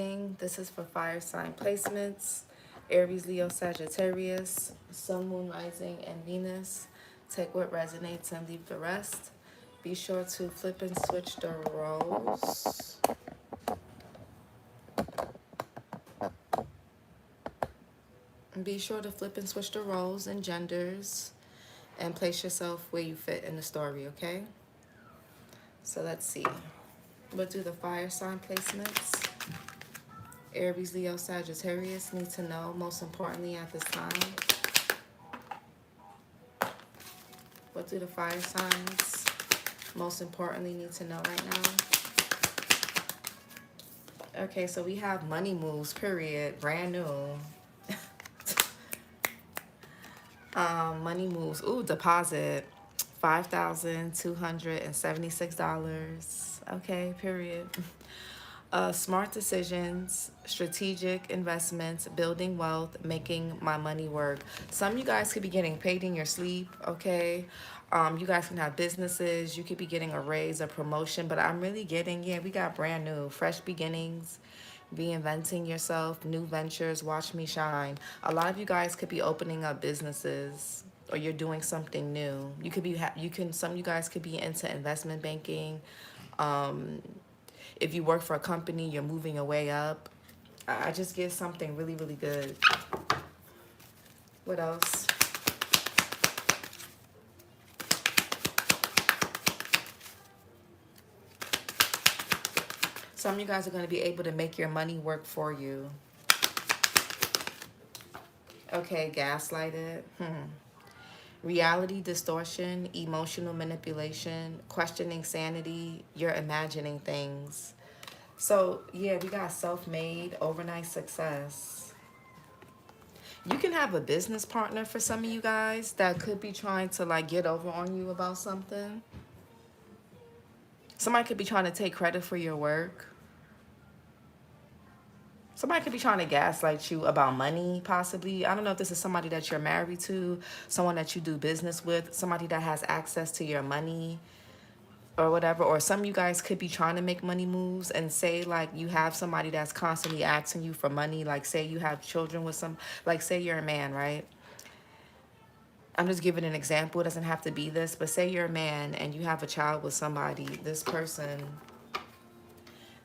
reading. This is for fire sign placements. Aries, Leo, Sagittarius, Sun, Moon, Rising, and Venus. Take what resonates and leave the rest. Be sure to flip and switch the roles. Be sure to flip and switch the roles and genders and place yourself where you fit in the story, okay? So let's see. We'll do the fire sign placements. Aries, Leo, Sagittarius need to know, most importantly at this time. What do the fire signs most importantly need to know right now? Okay, so we have money moves, period, brand new. Money moves, ooh, deposit, $5,276. Okay, period. Smart decisions, strategic investments, building wealth, making my money work. Some of you guys could be getting paid in your sleep, okay? You guys can have businesses. You could be getting a raise, a promotion. But I'm really getting, yeah, we got brand new, fresh beginnings, reinventing yourself, new ventures, watch me shine. A lot of you guys could be opening up businesses or you're doing something new. You could be, some of you guys could be into investment banking. If you work for a company, you're moving your way up. I just get something really, really good. What else? Some of you guys are going to be able to make your money work for you. Okay, gaslighted. Reality distortion, emotional manipulation, questioning sanity, you're imagining things. So, yeah, we got self-made, overnight success. You can have a business partner for some of you guys that could be trying to, like, get over on you about something. Somebody could be trying to take credit for your work. Somebody could be trying to gaslight you about money, possibly. I don't know if this is somebody that you're married to, someone that you do business with, somebody that has access to your money or whatever. Or some of you guys could be trying to make money moves and say, like, you have somebody that's constantly asking you for money. Like, say you have children with some, like, say you're a man, right? I'm just giving an example. It doesn't have to be this, but say you're a man and you have a child with somebody. This person,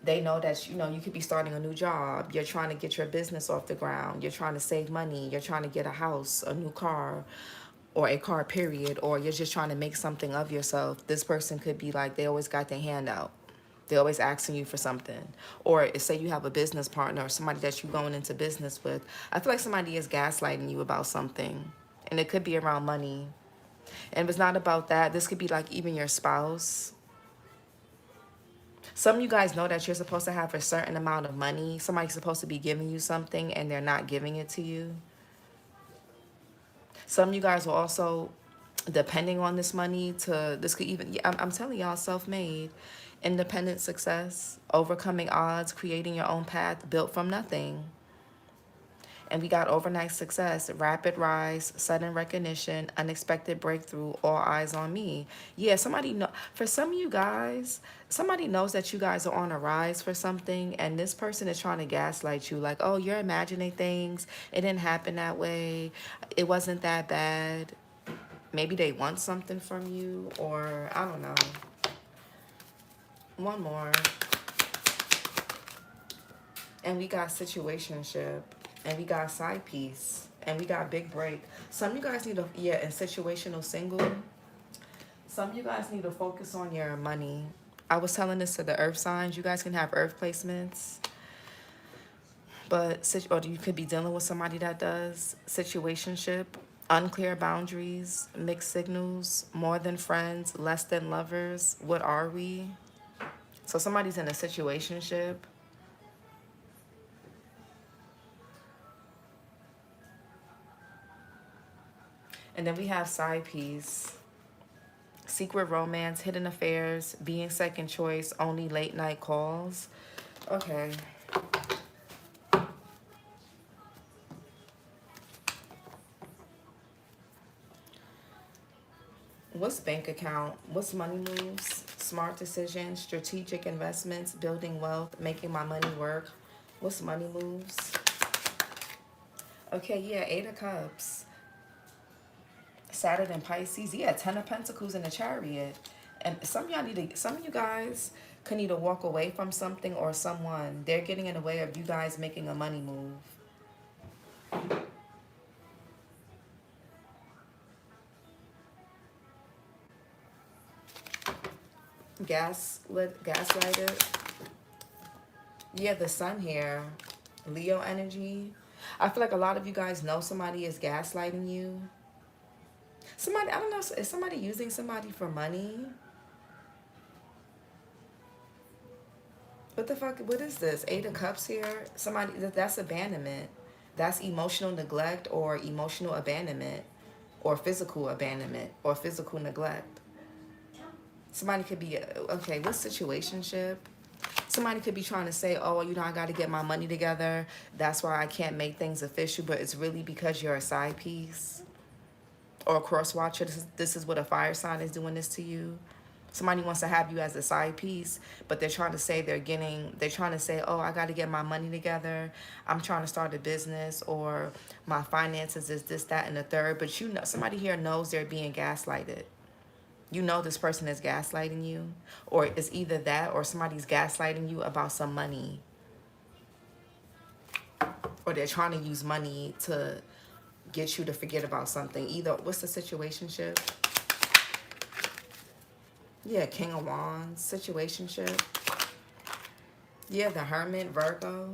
they know that, you know, you could be starting a new job. You're trying to get your business off the ground. You're trying to save money. You're trying to get a house, a new car, or a car, period. Or you're just trying to make something of yourself. This person could be like, they always got their hand out. They're always asking you for something. Or say you have a business partner or somebody that you're going into business with. I feel like somebody is gaslighting you about something. And it could be around money. And if it's not about that, this could be like even your spouse. Some of you guys know that you're supposed to have a certain amount of money. Somebody's supposed to be giving you something and they're not giving it to you. Some of you guys will also, depending on this money, this could even, I'm telling y'all, self-made, independent success, overcoming odds, creating your own path, built from nothing. And we got overnight success, rapid rise, sudden recognition, unexpected breakthrough, all eyes on me. Yeah, somebody know. For some of you guys, somebody knows that you guys are on a rise for something, and this person is trying to gaslight you. Like, oh, you're imagining things. It didn't happen that way. It wasn't that bad. Maybe they want something from you, or I don't know. One more. And we got situationship. And we got side piece. And we got big break. Some of you guys need to, yeah, and situational single. Some of you guys need to focus on your money. I was telling this to the earth signs. You guys can have earth placements. But, or you could be dealing with somebody that does. Situationship, unclear boundaries, mixed signals, more than friends, less than lovers. What are we? So somebody's in a situationship. And then we have side piece, secret romance, hidden affairs, being second choice, only late night calls. Okay. What's bank account? What's money moves? Smart decisions, strategic investments, building wealth, making my money work. What's money moves? Okay, yeah, 8 of Cups. Saturn and Pisces. Yeah, 10 of Pentacles in the Chariot. And some of y'all need to, some of you guys could need to walk away from something or someone. They're getting in the way of you guys making a money move. Gaslighted. Yeah, the sun here. Leo energy. I feel like a lot of you guys know somebody is gaslighting you. Somebody, I don't know, is somebody using somebody for money? What the fuck, what is this? 8 of Cups here? Somebody, that's abandonment. That's emotional neglect or emotional abandonment or physical abandonment or physical neglect. Somebody could be, okay, what's situationship? Somebody could be trying to say, oh, you know, I got to get my money together. That's why I can't make things official. But it's really because you're a side piece or a cross watcher. This is what a fire sign is doing this to you. Somebody wants to have you as a side piece, but they're trying to say they're trying to say, oh, I got to get my money together. I'm trying to start a business, or my finances is this, that, and the third. But you know, somebody here knows they're being gaslighted. You know this person is gaslighting you, or it's either that or somebody's gaslighting you about some money, or they're trying to use money to get you to forget about something. Either, what's the situationship? Yeah, King of Wands, situationship. Yeah, the Hermit, Virgo.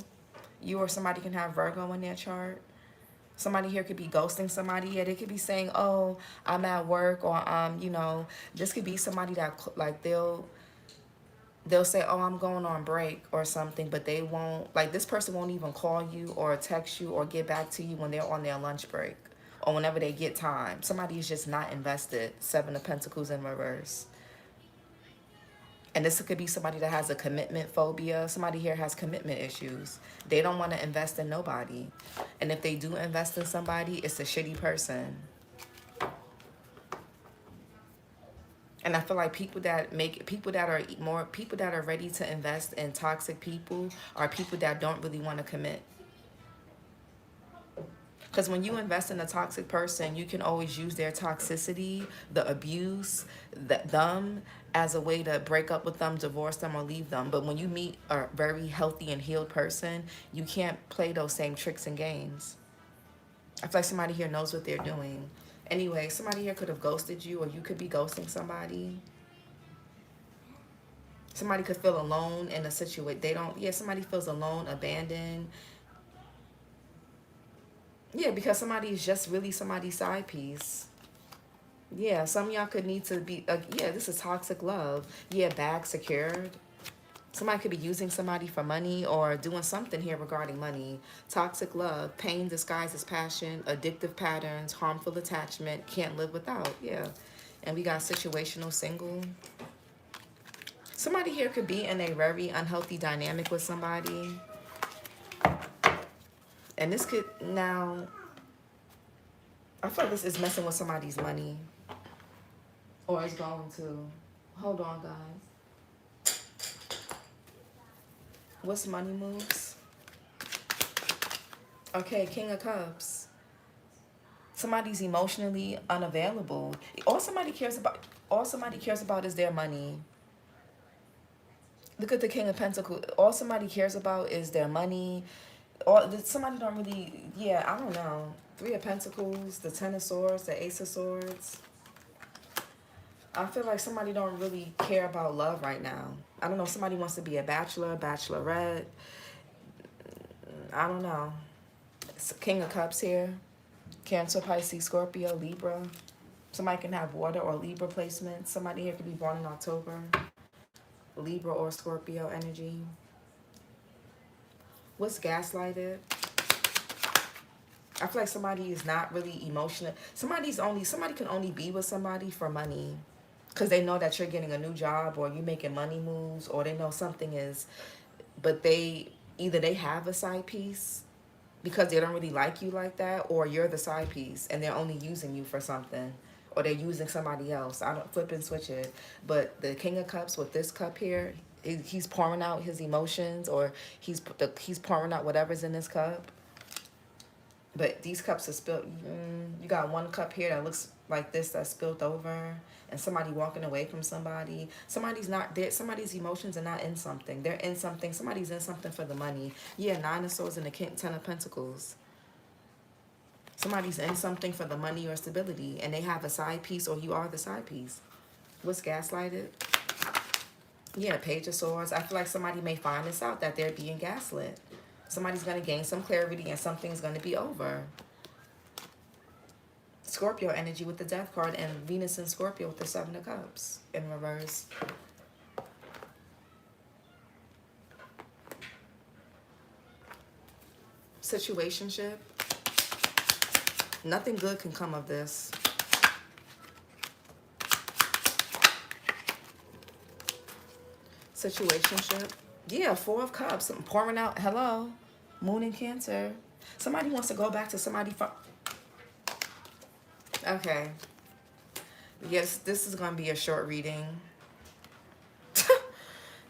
You or somebody can have Virgo in their chart. Somebody here could be ghosting somebody. Yeah, they could be saying, oh, I'm at work, or you know, this could be somebody that, like, they'll say, oh, I'm going on break or something, but they won't, like, this person won't even call you or text you or get back to you when they're on their lunch break or whenever they get time. Somebody is just not invested. 7 of Pentacles in reverse. And this could be somebody that has a commitment phobia. Somebody here has commitment issues. They don't want to invest in nobody. And if they do invest in somebody, it's a shitty person. And I feel like people that are ready to invest in toxic people are people that don't really want to commit. Because when you invest in a toxic person, you can always use their toxicity, the abuse, them as a way to break up with them, divorce them, or leave them. But when you meet a very healthy and healed person, you can't play those same tricks and games. I feel like somebody here knows what they're doing. Anyway, somebody here could have ghosted you, or you could be ghosting somebody. Somebody could feel alone in a situation. Somebody feels alone, abandoned. Yeah, because somebody is just really somebody's side piece. Yeah, some of y'all could need to be, yeah, this is toxic love. Yeah, bag secured. Somebody could be using somebody for money or doing something here regarding money. Toxic love, pain disguised as passion, addictive patterns, harmful attachment, can't live without. Yeah. And we got situational single. Somebody here could be in a very unhealthy dynamic with somebody. And this could, now, I feel like this is messing with somebody's money. Or it's going to. Hold on, guys. What's money moves? Okay, King of Cups. Somebody's emotionally unavailable. All somebody cares about is their money. Look at the King of Pentacles. All somebody cares about is their money. Or somebody don't really, yeah, I don't know. 3 of Pentacles, the 10 of Swords, the Ace of Swords. I feel like somebody don't really care about love right now. I don't know, somebody wants to be a bachelor, bachelorette. I don't know. It's King of Cups here. Cancer, Pisces, Scorpio, Libra. Somebody can have water or Libra placement. Somebody here could be born in October. Libra or Scorpio energy. What's gaslighted? I feel like somebody is not really emotional. Somebody can only be with somebody for money. Because they know that you're getting a new job, or you're making money moves, or they know something is, but either they have a side piece because they don't really like you like that, or you're the side piece and they're only using you for something, or they're using somebody else. I don't flip and switch it. But the King of Cups with this cup here, He's pouring out his emotions, or he's pouring out whatever's in this cup. But these cups are spilled. You got one cup here that looks like this that's spilled over, and somebody walking away from somebody. Somebody's not there. Somebody's emotions are not in something. They're in something. Somebody's in something for the money. Yeah, 9 of Swords and the Ten of Pentacles. Somebody's in something for the money or stability, and they have a side piece, or you are the side piece. What's gaslighted? Yeah, Page of Swords. I feel like somebody may find this out, that they're being gaslit. Somebody's going to gain some clarity, and something's going to be over. Scorpio energy with the Death card, and Venus and Scorpio with the 7 of Cups in reverse. Situationship. Nothing good can come of this. Situationship. Yeah, 4 of Cups. I'm pouring out. Hello. Moon in Cancer. Somebody wants to go back to somebody from... Okay. Yes, this is going to be a short reading.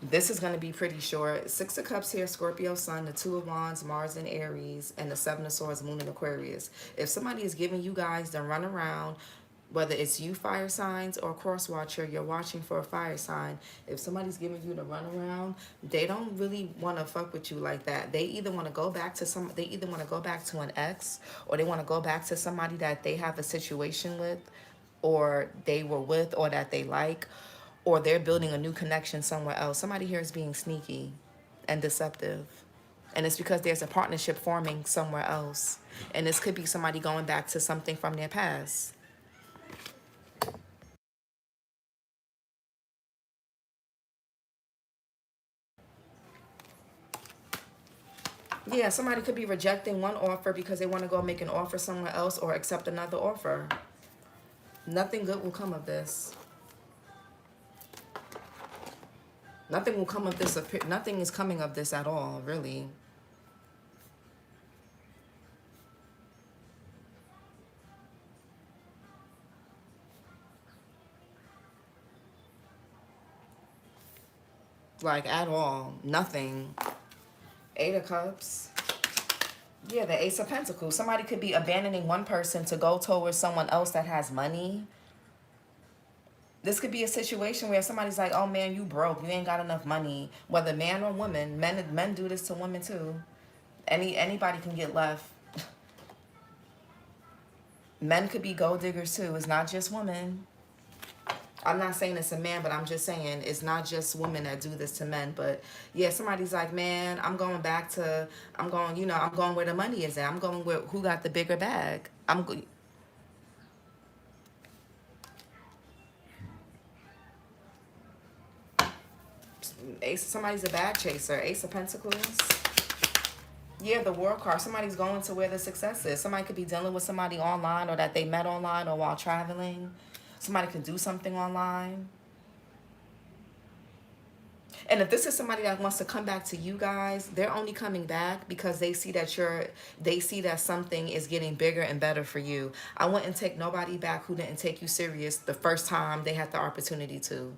This is going to be pretty short. 6 of Cups here, Scorpio Sun, the 2 of Wands, Mars in Aries, and the 7 of Swords, Moon in Aquarius. If somebody is giving you guys the run around, whether it's you fire signs or cross watcher, you're watching for a fire sign. If somebody's giving you the run around, they don't really want to fuck with you like that. They either want to go back to they either want to go back to an ex, or they want to go back to somebody that they have a situation with, or they were with, or that they like, or they're building a new connection somewhere else. Somebody here is being sneaky and deceptive. And it's because there's a partnership forming somewhere else. And this could be somebody going back to something from their past. Yeah, somebody could be rejecting one offer because they want to go make an offer somewhere else, or accept another offer. Nothing good will come of this. Nothing will come of this. Nothing is coming of this at all, really. Like, at all. Nothing. 8 of Cups. Yeah, the Ace of Pentacles. Somebody could be abandoning one person to go towards someone else that has money. This could be a situation where somebody's like, oh man, you broke. You ain't got enough money. Whether man or woman. Men do this to women too. Anybody can get left. Men could be gold diggers too. It's not just women. I'm not saying it's a man, but I'm just saying it's not just women that do this to men. But yeah, somebody's like, man, I'm going where the money is at. I'm going where who got the bigger bag. Somebody's a bag chaser. Ace of Pentacles. Yeah, the World card. Somebody's going to where the success is. Somebody could be dealing with somebody online, or that they met online, or while traveling. Somebody can do something online. And if this is somebody that wants to come back to you guys, they're only coming back because they see that something is getting bigger and better for you. I wouldn't take nobody back who didn't take you serious the first time they had the opportunity to.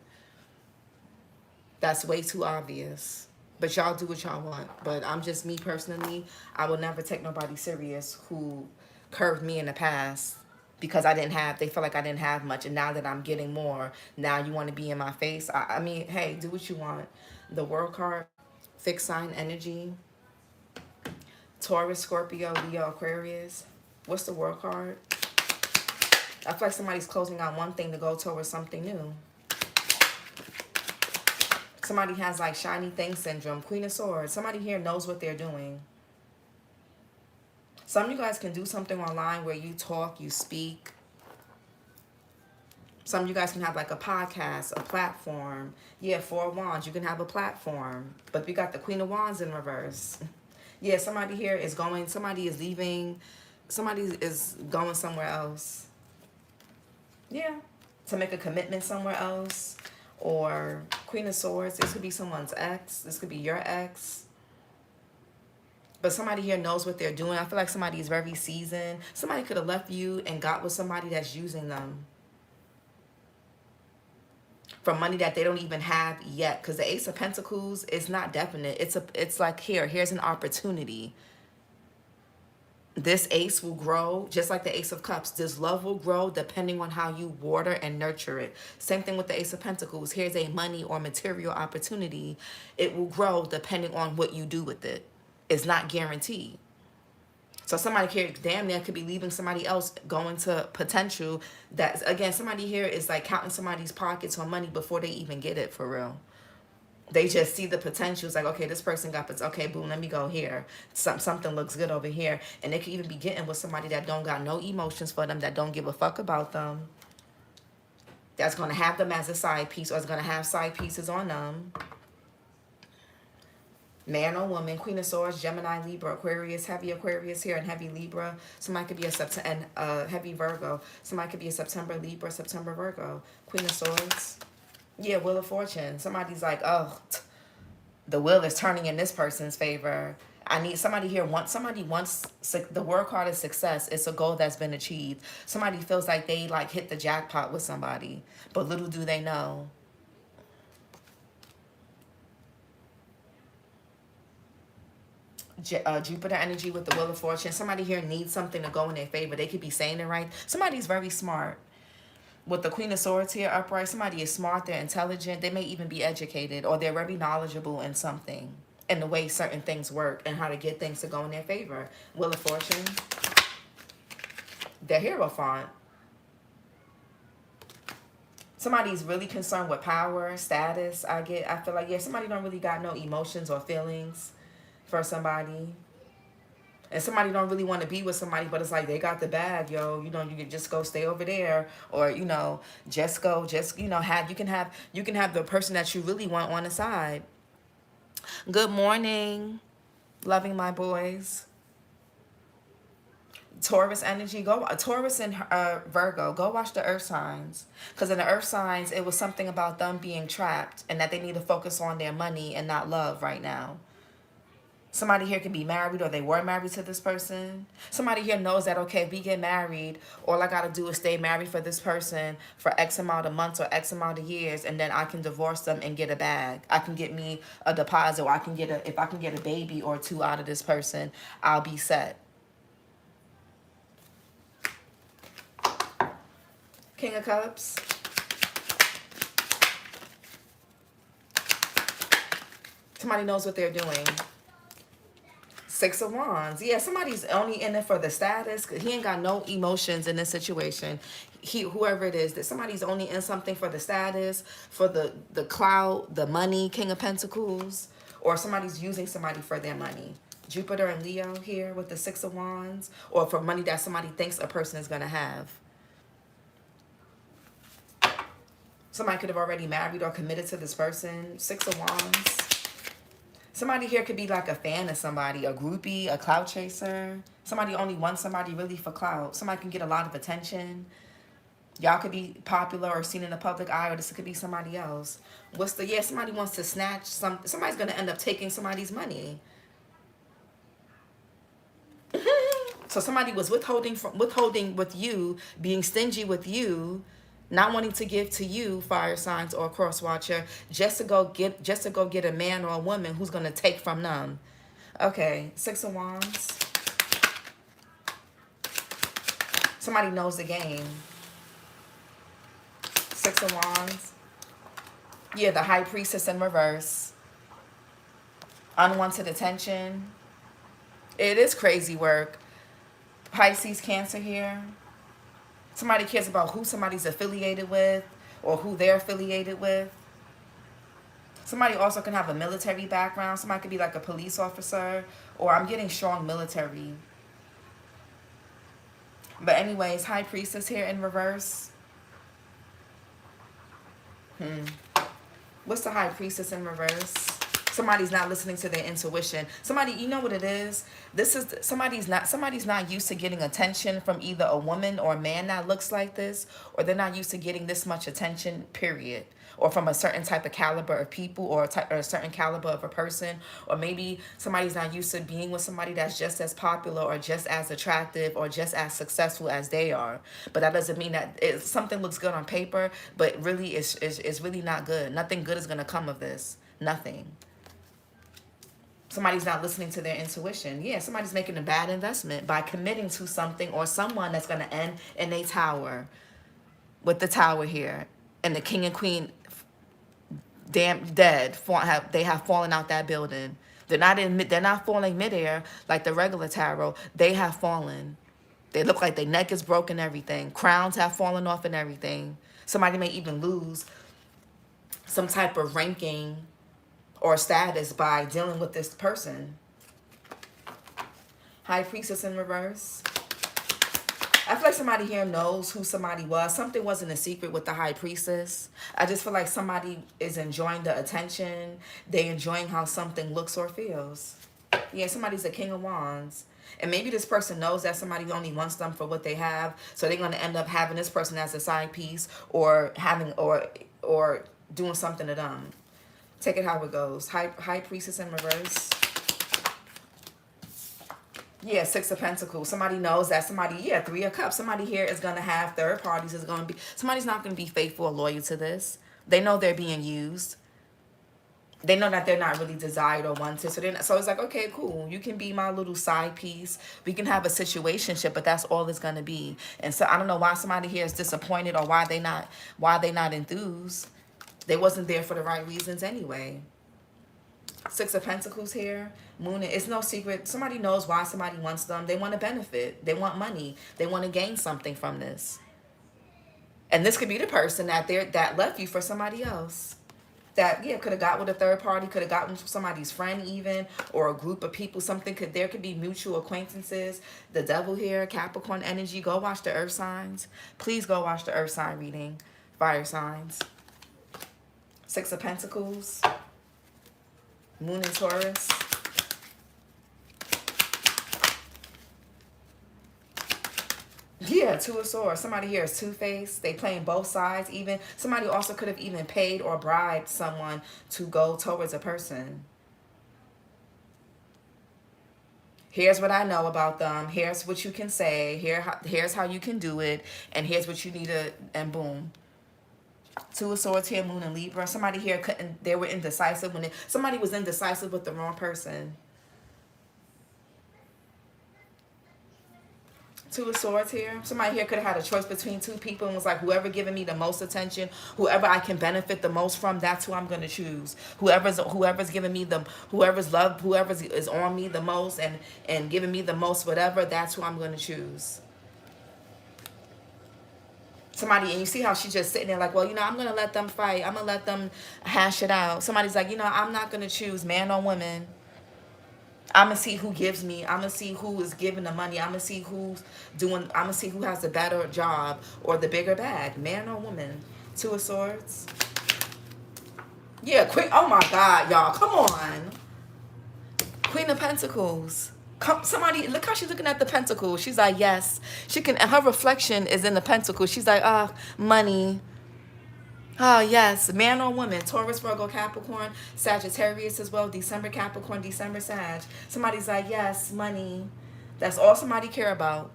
That's way too obvious. But y'all do what y'all want. But I'm just me personally. I will never take nobody serious who curved me in the past because they feel like I didn't have much. And now that I'm getting more, now you want to be in my face. I mean, hey, do what you want. The World card, fixed sign energy. Taurus, Scorpio, Leo, Aquarius. What's the World card? I feel like somebody's closing out one thing to go towards something new. Somebody has like shiny thing syndrome. Queen of Swords. Somebody here knows what they're doing. Some of you guys can do something online where you talk, you speak. Some of you guys can have like a podcast, a platform. Yeah, 4 of Wands. You can have a platform. But we got the Queen of Wands in reverse. Yeah, somebody here is going, somebody is leaving. Somebody is going somewhere else. Yeah, to make a commitment somewhere else. Or Queen of Swords. This could be someone's ex. This could be your ex. But somebody here knows what they're doing. I feel like somebody is very seasoned. Somebody could have left you and got with somebody that's using them. for money that they don't even have yet. Because the Ace of Pentacles is not definite. It's like, here's an opportunity. This ace will grow just like the Ace of Cups. This love will grow depending on how you water and nurture it. Same thing with the Ace of Pentacles. Here's a money or material opportunity. It will grow depending on what you do with it. It's not guaranteed. So somebody here, damn near, could be leaving somebody else, going to potential. That, again, somebody here is like counting somebody's pockets on money before they even get it, for real. They just see the potential. It's like, okay, this person got, okay, boom, let me go here. Something looks good over here. And they could even be getting with somebody that don't got no emotions for them, that don't give a fuck about them. That's going to have them as a side piece, or is going to have side pieces on them. Man or woman, Queen of Swords, Gemini, Libra, Aquarius, heavy Aquarius here, and heavy Libra. Somebody could be a September, and heavy Virgo. Somebody could be a September Libra, September Virgo. Queen of Swords. Yeah, Wheel of Fortune. Somebody's like, oh, the wheel is turning in this person's favor. I need somebody here. Somebody wants, the word card is success. It's a goal that's been achieved. Somebody feels like they like hit the jackpot with somebody, but little do they know. Jupiter energy with the Wheel of Fortune. Somebody here needs something to go in their favor. They could be saying it right. Somebody's very smart. With the Queen of Swords here upright, somebody is smart, they're intelligent, they may even be educated, or they're very knowledgeable in something, in the way certain things work and how to get things to go in their favor. Wheel of Fortune, their Hierophant. Somebody's really concerned with power, status. I feel like, yeah, somebody don't really got no emotions or feelings for somebody. And somebody don't really want to be with somebody, but it's like they got the bag, yo. You know, you can just go stay over there, or you know, just go, you know, you can have the person that you really want on the side. Good morning, loving my boys. Taurus energy, Taurus and Virgo, go watch the earth signs, because in the earth signs it was something about them being trapped and that they need to focus on their money and not love right now. Somebody here can be married, or they were married to this person. Somebody here knows that, okay, if we get married, all I got to do is stay married for this person for X amount of months or X amount of years, and then I can divorce them and get a bag. I can get me a deposit, or if I can get a baby or two out of this person, I'll be set. King of Cups. Somebody knows what they're doing. Six of Wands. Yeah, somebody's only in it for the status. He ain't got no emotions in this situation. Whoever it is, that somebody's only in something for the status, for the clout, the money, King of Pentacles, or somebody's using somebody for their money. Jupiter and Leo here with the Six of Wands, or for money that somebody thinks a person is going to have. Somebody could have already married or committed to this person. Six of Wands. Somebody here could be like a fan of somebody, a groupie, a clout chaser. Somebody only wants somebody really for clout. Somebody can get a lot of attention. Y'all could be popular or seen in the public eye, or this could be somebody else. Yeah, somebody wants to snatch somebody's going to end up taking somebody's money. So somebody was withholding with you, being stingy with you, not wanting to give to you, fire signs or cross watcher, just to go get a man or a woman who's going to take from them. Okay, Six of Wands. Somebody knows the game. Six of Wands. Yeah, the High Priestess in reverse. Unwanted attention. It is crazy work. Pisces, Cancer here. Somebody cares about who somebody's affiliated with, or who they're affiliated with. Somebody also can have a military background. Somebody could be like a police officer, or I'm getting strong military. But anyways, High Priestess here in reverse. What's the High Priestess in reverse? Somebody's not listening to their intuition. Somebody, you know what it is? This is somebody's not used to getting attention from either a woman or a man that looks like this, or they're not used to getting this much attention, period. Or from a certain type of caliber of people, or a certain caliber of a person. Or maybe somebody's not used to being with somebody that's just as popular or just as attractive or just as successful as they are. But that doesn't mean that something looks good on paper, but really it's really not good. Nothing good is going to come of this. Nothing. Somebody's not listening to their intuition. Yeah, somebody's making a bad investment by committing to something or someone that's going to end in a tower. With the tower here. And the king and queen dead. They have fallen out that building. They're not falling midair like the regular tarot. They have fallen. They look like their neck is broken, everything. Crowns have fallen off and everything. Somebody may even lose some type of ranking or status by dealing with this person. High Priestess in reverse. I feel like somebody here knows who somebody was. Something wasn't a secret with the High Priestess. I just feel like somebody is enjoying the attention. They're enjoying how something looks or feels. Yeah, somebody's a King of Wands. And maybe this person knows that somebody only wants them for what they have. So they're going to end up having this person as a side piece, or having or doing something to them. Take it how it goes. High Priestess in reverse. Yeah, Six of Pentacles. Somebody knows that somebody, yeah, Three of Cups. Somebody here is going to have third parties. Is going to be, somebody's not going to be faithful or loyal to this. They know they're being used. They know that they're not really desired or wanted. So it's like, okay, cool. You can be my little side piece. We can have a situationship, but that's all it's going to be. And so I don't know why somebody here is disappointed, or why they not enthused. They wasn't there for the right reasons anyway. Six of Pentacles here. Moon. It's no secret. Somebody knows why somebody wants them. They want to benefit. They want money. They want to gain something from this. And this could be the person that left you for somebody else. That, yeah, could have got with a third party. Could have gotten with somebody's friend even. Or a group of people. There could be mutual acquaintances. The Devil here. Capricorn energy. Go watch the Earth signs. Please go watch the Earth sign reading. Fire signs. Six of Pentacles. Moon in Taurus. Yeah, Two of Swords. Somebody here is two-faced. They playing both sides. Even somebody also could have even paid or bribed someone to go towards a person. Here's what I know about them. Here's what you can say. Here's how you can do it. And here's what you need to, and boom. Two of Swords here, Moon in Libra. Somebody here they were indecisive somebody was indecisive with the wrong person. Two of Swords here. Somebody here could have had a choice between two people and was like, whoever giving me the most attention, whoever I can benefit the most from, that's who I'm going to choose. Whoever's giving me whoever's is on me the most and giving me the most whatever, that's who I'm going to choose. Somebody, and you see how she's just sitting there like, well, I'm going to let them fight. I'm going to let them hash it out. Somebody's like, I'm not going to choose man or woman. I'm going to see who gives me. I'm going to see who is giving the money. I'm going to see I'm going to see who has the better job or the bigger bag, man or woman. Two of Swords. Yeah, quick. Oh my God, y'all. Come on. Queen of Pentacles. Somebody, look how she's looking at the Pentacles. She's like, yes. She can, and her reflection is in the Pentacles. She's like, money. Oh, yes. Man or woman. Taurus, Virgo, Capricorn, Sagittarius as well. December Capricorn, December Sag. Somebody's like, yes, money. That's all somebody care about.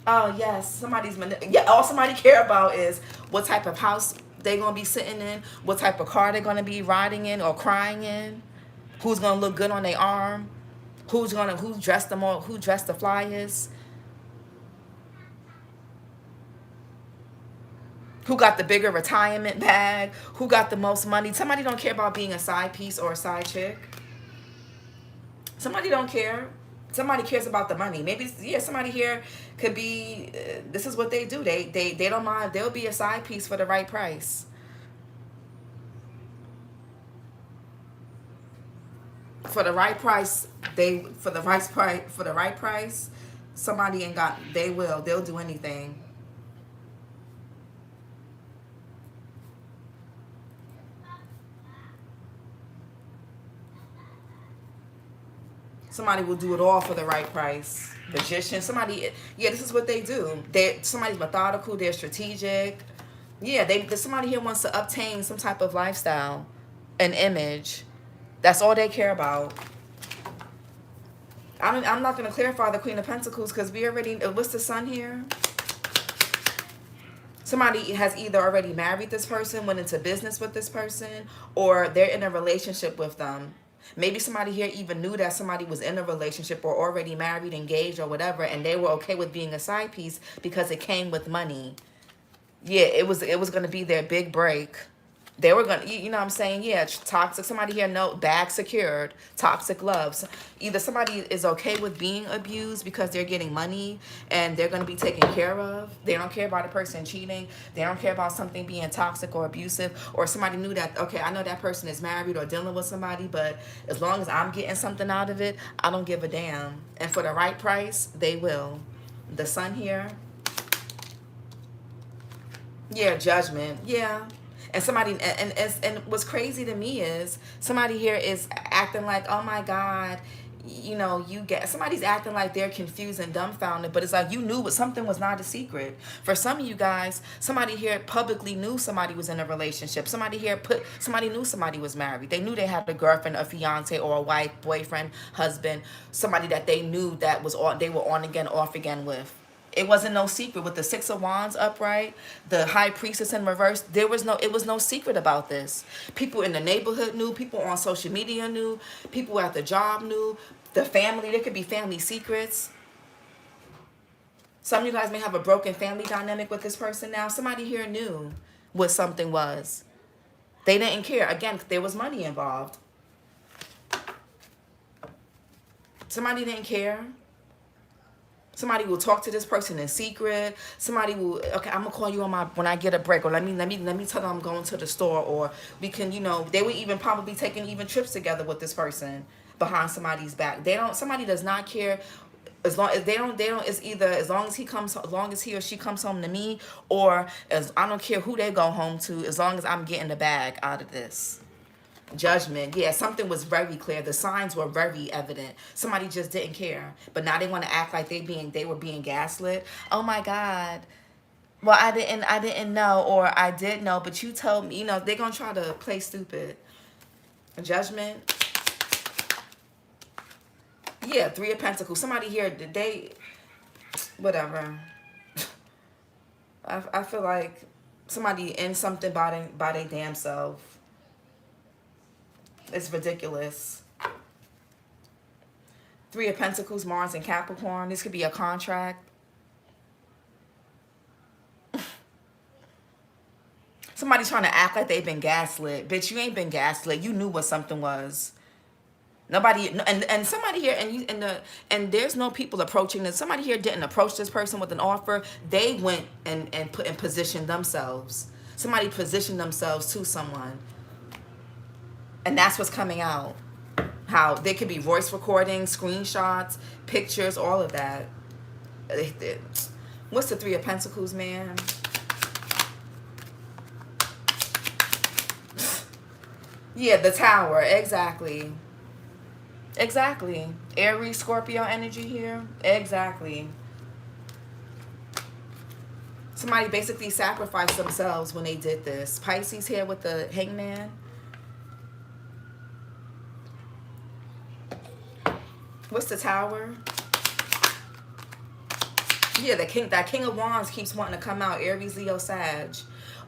Oh, yes. All somebody care about is what type of house they're going to be sitting in, what type of car they're going to be riding in or crying in, who's going to look good on their arm, who dressed the flyers. Who got the bigger retirement bag? Who got the most money? Somebody don't care about being a side piece or a side chick. Somebody don't care. Somebody cares about the money. Maybe, yeah, somebody here could be, this is what they do. They don't mind. They'll be a side piece for the right price. For the right price, somebody they'll do anything. Somebody will do it all for the right price. Magician, somebody, yeah, this is what they do. Somebody's methodical, they're strategic. Yeah, somebody here wants to obtain some type of lifestyle, an image. That's all they care about. I'm not going to clarify the Queen of Pentacles because we already, what's the Sun here? Somebody has either already married this person, went into business with this person, or they're in a relationship with them. Maybe somebody here even knew that somebody was in a relationship or already married, engaged, or whatever, and they were okay with being a side piece because it came with money. Yeah, it was going to be their big break. They were going to, you know what I'm saying? Yeah, toxic. Somebody here, no, bag secured, toxic loves. Either somebody is okay with being abused because they're getting money and they're going to be taken care of. They don't care about a person cheating. They don't care about something being toxic or abusive. Or somebody knew that, okay, I know that person is married or dealing with somebody, but as long as I'm getting something out of it, I don't give a damn. And for the right price, they will. The Sun here. Yeah, Judgment. Yeah. And somebody, and what's crazy to me is somebody here is acting like, oh my God, you know, somebody's acting like they're confused and dumbfounded, but it's like you knew, but something was not a secret. For some of you guys, somebody here publicly knew somebody was in a relationship. Somebody knew somebody was married. They knew they had a girlfriend, a fiance, or a wife, boyfriend, husband, somebody that they knew that they were on again, off again with. It wasn't no secret. With the Six of Wands upright, the High Priestess in reverse, it was no secret about this. People in the neighborhood knew, people on social media knew, people at the job knew, the family, there could be family secrets. Some of you guys may have a broken family dynamic with this person now. Somebody here knew what something was. They didn't care. Again, there was money involved. Somebody didn't care. Somebody will talk to this person in secret. Somebody will, okay, I'm gonna call you when I get a break, or let me tell them I'm going to the store, or we can, you know, they would even probably taking even trips together with this person behind somebody's back. Somebody does not care. As long as it's either as long as he or she comes home to me, or I don't care who they go home to, as long as I'm getting the bag out of this. Judgment. Yeah, something was very clear. The signs were very evident. Somebody just didn't care. But now they want to act like they were being gaslit. Oh my God. Well, I didn't know, or I did know, but you told me, you know, they're going to try to play stupid. Judgment. Yeah, Three of Pentacles. Somebody here, whatever. I feel like somebody in something by their damn self. It's ridiculous. Three of Pentacles, Mars and Capricorn. This could be a contract. Somebody's trying to act like they've been gaslit. Bitch, you ain't been gaslit. You knew what something was. Nobody, and somebody here, and there's no people approaching this. Somebody here didn't approach this person with an offer. They went and positioned themselves. Somebody positioned themselves to someone. And that's what's coming out. How there could be voice recordings, screenshots, pictures, all of that. What's the Three of Pentacles, man? Yeah, the Tower. Exactly. Exactly. Aries, Scorpio energy here. Exactly. Somebody basically sacrificed themselves when they did this. Pisces here with the Hangman. What's the Tower? Yeah, that King of Wands keeps wanting to come out. Aries, Leo, Sag.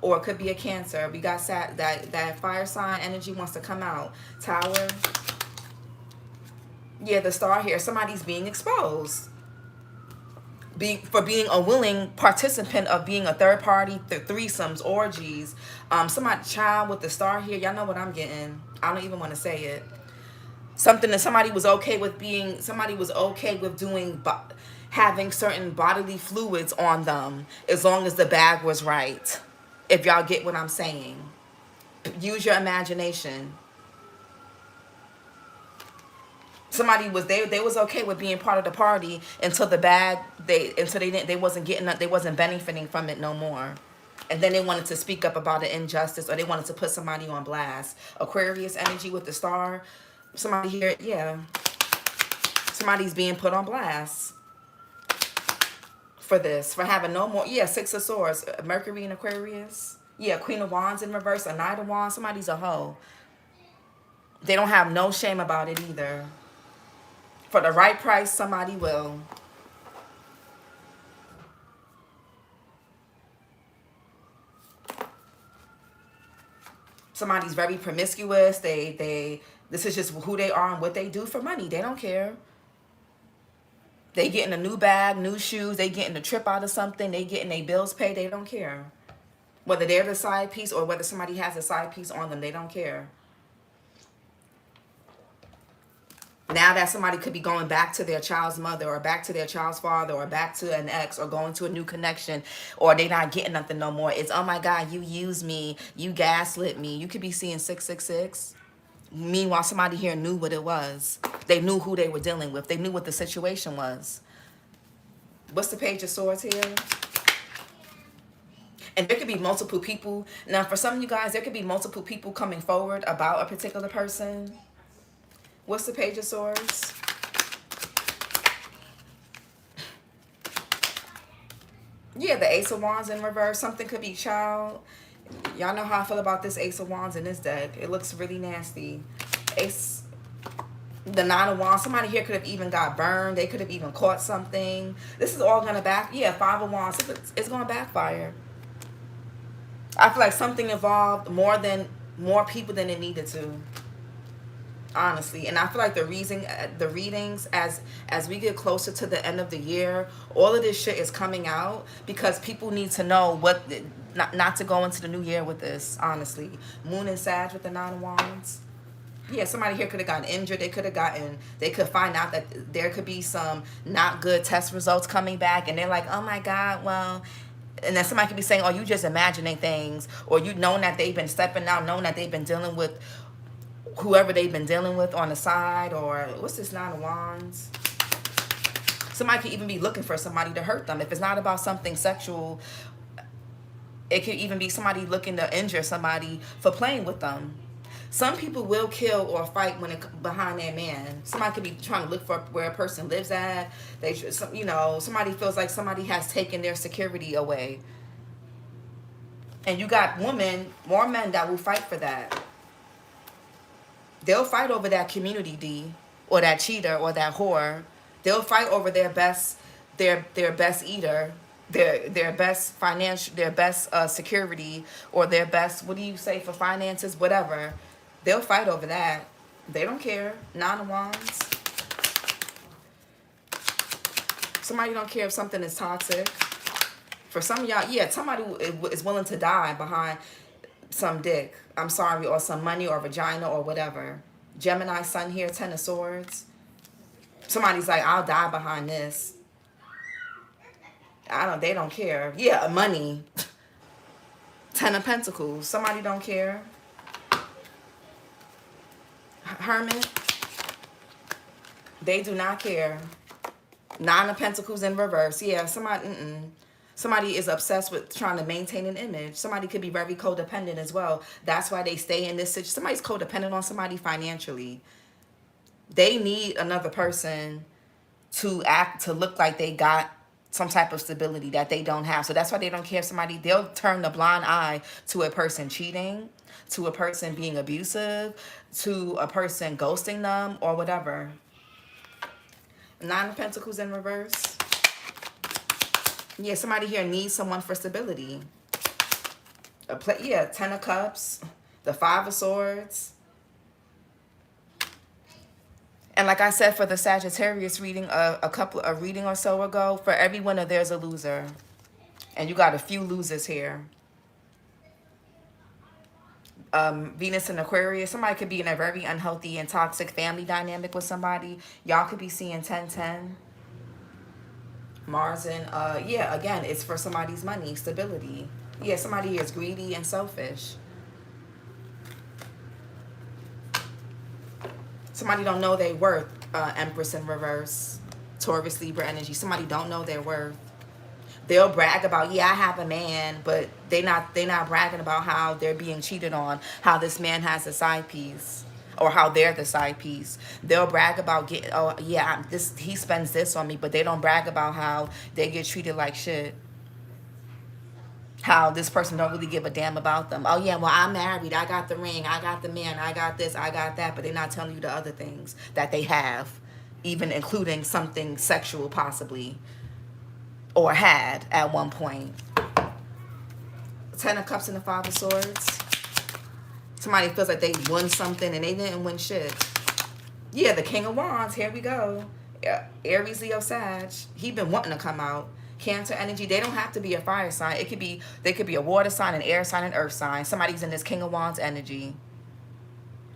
Or it could be a Cancer. We got that fire sign energy wants to come out. Tower. Yeah, the Star here. Somebody's being exposed. For being a willing participant of being a third party, threesomes, orgies. Somebody, child with the Star here. Y'all know what I'm getting. I don't even want to say it. Something that somebody was okay with doing, having certain bodily fluids on them, as long as the bag was right. If y'all get what I'm saying. Use your imagination. Somebody was they was okay with being part of the party until the bag they wasn't benefiting from it no more. And then they wanted to speak up about an injustice, or they wanted to put somebody on blast. Aquarius energy with the Star. Somebody here, yeah. Somebody's being put on blast for this, for having no more. Yeah, Six of Swords, Mercury in Aquarius. Yeah, Queen of Wands in reverse, a Knight of Wands. Somebody's a hoe. They don't have no shame about it either. For the right price, somebody will. Somebody's very promiscuous. This is just who they are and what they do for money. They don't care. They getting a new bag, new shoes. They getting a trip out of something. They getting their bills paid. They don't care. Whether they're the side piece or whether somebody has a side piece on them, they don't care. Now that somebody could be going back to their child's mother or back to their child's father or back to an ex or going to a new connection, or they not getting nothing no more. It's, oh my God, you used me. You gaslit me. You could be seeing 666. Meanwhile, somebody here knew what it was. They knew who they were dealing with. They knew what the situation was. What's the Page of Swords here? And there could be multiple people. Now, for some of you guys, there could be multiple people coming forward about a particular person. What's the Page of Swords? Yeah, the Ace of Wands in reverse. Something could be child. Y'all know how I feel about this Ace of Wands in this deck. It looks really nasty. Ace, the Nine of Wands. Somebody here could have even got burned. They could have even caught something. This is all going to yeah, Five of Wands. It's going to backfire. I feel like something involved more people than it needed to. Honestly, and I feel like the readings as we get closer to the end of the year, all of this shit is coming out because people need to know what not to go into the new year with this. Honestly, Moon and Sag with the Nine of Wands. Yeah, somebody here could have gotten injured. They could find out that there could be some not good test results coming back, and they're like, oh my God, well. And then somebody could be saying, oh, you just imagining things, or you knowing that they've been stepping out, knowing that they've been dealing with whoever they've been dealing with on the side. Or what's this Nine of Wands? Somebody could even be looking for somebody to hurt them. If it's not about something sexual, it could even be somebody looking to injure somebody for playing with them. Some people will kill or fight when behind their man. Somebody could be trying to look for where a person lives at. Somebody feels like somebody has taken their security away. And you got more men that will fight for that. They'll fight over that community D, or that cheater, or that whore. They'll fight over their best eater, their best financial, their best security, or their best, what do you say for finances, whatever. They'll fight over that. They don't care. Nine of Wands. Somebody don't care if something is toxic. For some of y'all, yeah, somebody is willing to die behind some dick. I'm sorry, or some money or vagina or whatever. Gemini sun here, Ten of Swords. Somebody's like, I'll die behind this. They don't care. Yeah, money. Ten of Pentacles. Somebody don't care. Hermit. They do not care. Nine of Pentacles in reverse. Yeah, somebody is obsessed with trying to maintain an image. Somebody could be very codependent as well. That's why they stay in this situation. Somebody's codependent on somebody financially. They need another person to look like they got some type of stability that they don't have. So that's why they don't care if they'll turn the blind eye to a person cheating, to a person being abusive, to a person ghosting them, or whatever. Nine of Pentacles in reverse. Yeah, somebody here needs someone for stability. Ten of Cups, the Five of Swords. And like I said, for the Sagittarius reading a reading or so ago, for every winner there's a loser. And you got a few losers here. Venus and Aquarius. Somebody could be in a very unhealthy and toxic family dynamic with somebody. Y'all could be seeing 10-10. Mars and, yeah, again, it's for somebody's money, stability. Yeah, somebody is greedy and selfish. Somebody don't know their worth, Empress in reverse. Taurus, Libra energy. Somebody don't know their worth. They'll brag about, yeah, I have a man, but they not bragging about how they're being cheated on, how this man has a side piece. or how they're the side piece. They'll brag about getting, oh yeah, this, he spends this on me, but they don't brag about how they get treated like shit. How this person don't really give a damn about them. Oh yeah, well, I'm married, I got the ring, I got the man, I got this, I got that, but they're not telling you the other things that they have, even including something sexual possibly, or had at one point. 10 of Cups and the 5 of Swords. Somebody feels like they won something and they didn't win shit. Yeah, the King of Wands, here we go. Aries, Leo, Sag. He been wanting to come out. Cancer energy, they don't have to be a fire sign. It could be, they could be a water sign, an air sign, an earth sign. Somebody's in this King of Wands energy.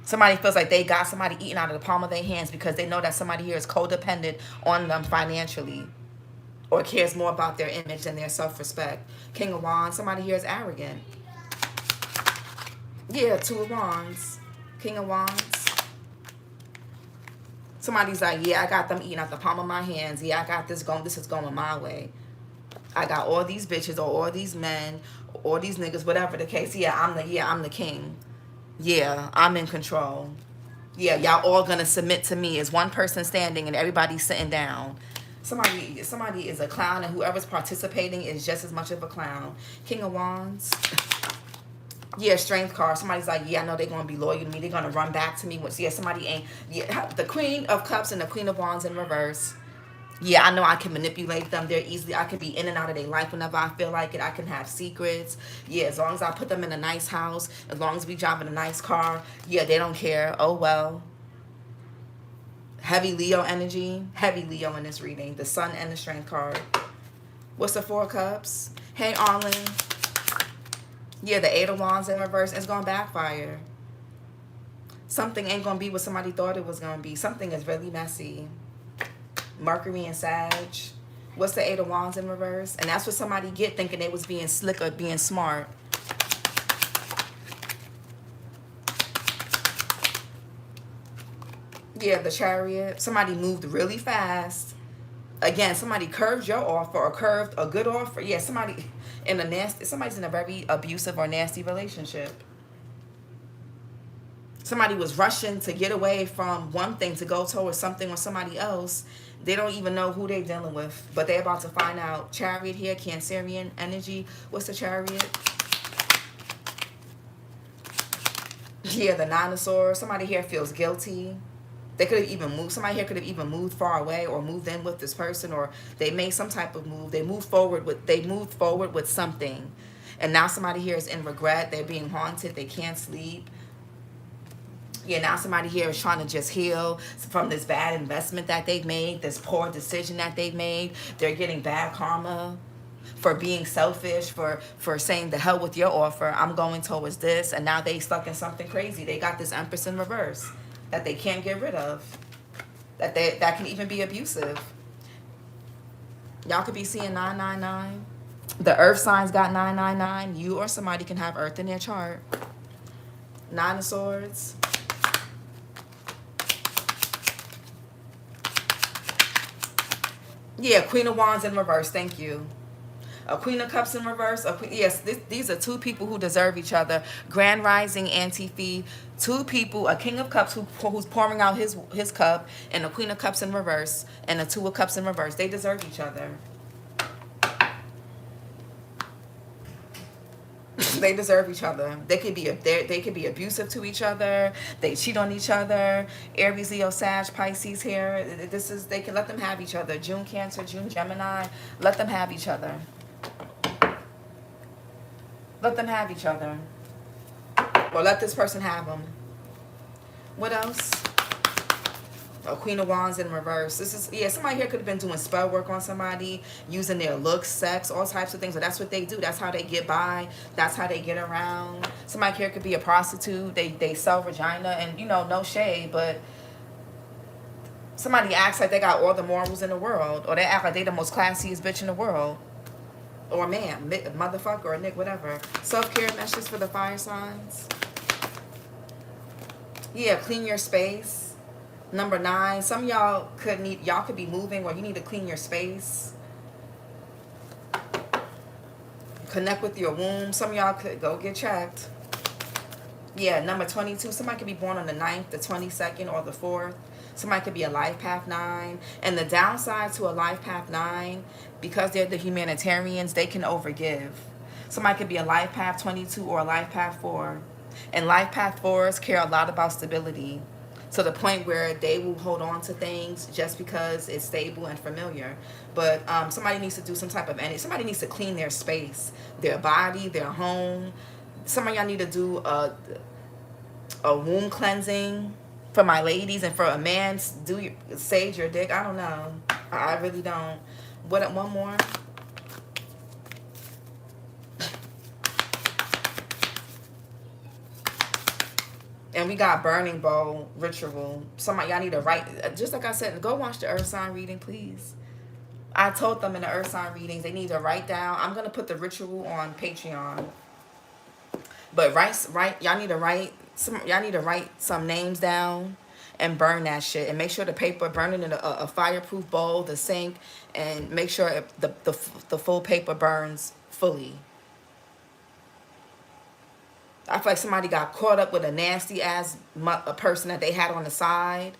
Somebody feels like they got somebody eating out of the palm of their hands because they know that somebody here is codependent on them financially, or cares more about their image than their self-respect. King of Wands, somebody here is arrogant. Yeah, 2 of Wands. King of Wands. Somebody's like, yeah, I got them eating out the palm of my hands. Yeah, I got this going. This is going my way. I got all these bitches or all these men or these niggas, whatever the case. Yeah, I'm the king. Yeah, I'm in control. Yeah, y'all all gonna submit to me as one person standing and everybody sitting down. Somebody is a clown, and whoever's participating is just as much of a clown. King of Wands. Yeah, strength card. Somebody's like, yeah, I know they're going to be loyal to me. They're going to run back to me. Yeah, somebody ain't. Yeah, the Queen of Cups and the Queen of Wands in reverse. Yeah, I know I can manipulate them. They're easily, I can be in and out of their life whenever I feel like it. I can have secrets. Yeah, as long as I put them in a nice house, as long as we drive in a nice car, yeah, they don't care. Oh, well. Heavy Leo energy. Heavy Leo in this reading. The Sun and the Strength card. What's the 4 of Cups? Hey, Arlen. Yeah, the 8 of Wands in reverse. It's going to backfire. Something ain't going to be what somebody thought it was going to be. Something is really messy. Mercury and Sag. What's the 8 of Wands in reverse? And that's what somebody get, thinking they was being slick or being smart. Yeah, the Chariot. Somebody moved really fast. Again, somebody curved your offer or curved a good offer. Yeah, somebody's in a very abusive or nasty relationship. Somebody was rushing to get away from one thing to go towards something or somebody else. They don't even know who they're dealing with, but they're about to find out. Chariot here, Cancerian energy. What's the Chariot? Yeah, the 9 of Swords. Somebody here feels guilty. They could have even moved. Somebody here could have even moved far away or moved in with this person, or they made some type of move. They moved forward with something. And now somebody here is in regret. They're being haunted. They can't sleep. Yeah, now somebody here is trying to just heal from this bad investment that they've made, this poor decision that they've made. They're getting bad karma for being selfish, for saying the hell with your offer. I'm going towards this. And now they stuck in something crazy. They got this Empress in reverse that they can't get rid of. That can even be abusive. Y'all could be seeing 999. The earth signs got 999. You or somebody can have earth in their chart. 9 of Swords. Yeah, Queen of Wands in reverse. Thank you. A Queen of Cups in reverse. Yes, these are 2 people who deserve each other. Grand Rising, Anti-Fee. 2 people, a King of Cups who's pouring out his cup, and a Queen of Cups in reverse, and a 2 of Cups in reverse. They deserve each other. They deserve each other. They could be abusive to each other. They cheat on each other. Aries, Leo, Sag, Pisces here. They can let them have each other. June Cancer, June Gemini. Let them have each other. Let them have each other. Or let this person have them. What else? A Queen of Wands in reverse. This is, yeah, somebody here could have been doing spell work on somebody, using their looks, sex, all types of things. But that's what they do. That's how they get by. That's how they get around. Somebody here could be a prostitute. They sell vagina, and, you know, no shade, but somebody acts like they got all the morals in the world, or they act like they the most classiest bitch in the world, or man, motherfucker, or nick, whatever. Self-care messages for the fire signs. Yeah, clean your space. Number 9, some of y'all could be moving, or you need to clean your space. Connect with your womb. Some of y'all could go get checked. Yeah, number 22. Somebody could be born on the 9th, the 22nd, or the 4th. Somebody could be a life path 9. And the downside to a life path 9, because they're the humanitarians, they can overgive. Somebody could be a life path 22 or a life path 4. And life path 4s care a lot about stability, to the point where they will hold on to things just because it's stable and familiar. But somebody needs to do some type of energy. Somebody needs to clean their space, their body, their home. Some of y'all need to do a womb cleansing. For my ladies, and for a man, sage your dick. I don't know. I really don't. What? One more. And we got burning bowl ritual. Somebody, y'all need to write. Just like I said, go watch the earth sign reading, please. I told them in the earth sign readings they need to write down. I'm gonna put the ritual on Patreon. But y'all need to write some names down and burn that shit, and make sure the paper, burn it in a fireproof bowl, the sink, and make sure the full paper burns fully. I feel like somebody got caught up with a nasty ass a person that they had on the side,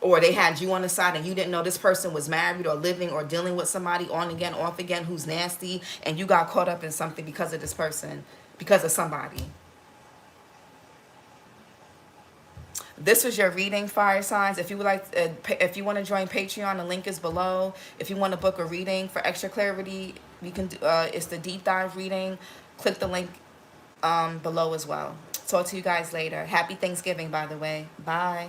or they had you on the side and you didn't know this person was married or living or dealing with somebody on again, off again, who's nasty, and you got caught up in something because of this person, because of somebody. This was your reading, fire signs. If you would like, if you want to join Patreon, the link is below. If you want to book a reading for extra clarity, you can. It's the deep dive reading. Click the link below as well. Talk to you guys later. Happy Thanksgiving, by the way. Bye.